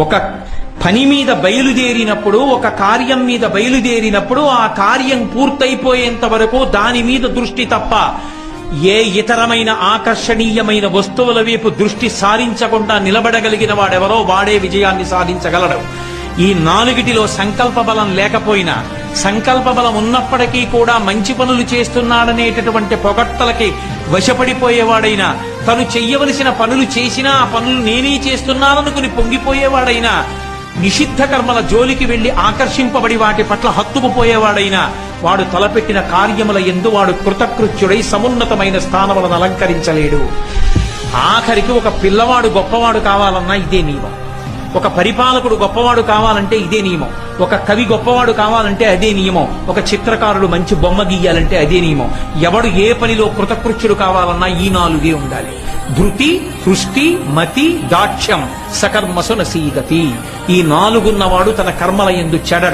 ఒక పని మీద బయలుదేరినప్పుడు, ఒక కార్యం మీద బయలుదేరినప్పుడు ఆ కార్యం పూర్తయిపోయేంత వరకు దాని మీద దృష్టి తప్ప ఏ ఇతరమైన ఆకర్షణీయమైన వస్తువుల వైపు దృష్టి సారించకుండా నిలబడగలిగిన వాడెవరో వాడే విజయాన్ని సాధించగలడు. ఈ నాలుగిటిలో సంకల్ప బలం లేకపోయినా, సంకల్ప బలం ఉన్నప్పటికీ కూడా మంచి పనులు చేస్తున్నాడనేటటువంటి పొగడ్తలకి వశపడిపోయేవాడైనా, తను చెయ్యవలసిన పనులు చేసినా ఆ పనులు నేనే చేస్తున్నాననుకుని పొంగిపోయేవాడైనా, నిషిద్ధ కర్మల జోలికి వెళ్లి ఆకర్షింపబడి వాటి పట్ల హత్తుకుపోయేవాడైనా, వాడు తలపెట్టిన కార్యముల యందు వాడు కృతకృత్యుడై సమున్నతమైన స్థానములను అలంకరించలేడు. ఆఖరికి ఒక పిల్లవాడు గొప్పవాడు కావాలన్నా ఇదే నియమం, ఒక పరిపాలకుడు గొప్పవాడు కావాలంటే ఇదే నియమం, ఒక కవి గొప్పవాడు కావాలంటే అదే నియమం, ఒక చిత్రకారుడు మంచి బొమ్మ గీయాలంటే అదే నియమం. ఎవడు ఏ పనిలో కృతకృత్యుడు కావాలన్నా ఈ నాలుగే ఉండాలి. ధృతి, హృష్టి, మతి, దాక్ష్యం సకర్మసు నసీదతి. ఈ నాలుగున్నవాడు తన కర్మల యందు చెడడు.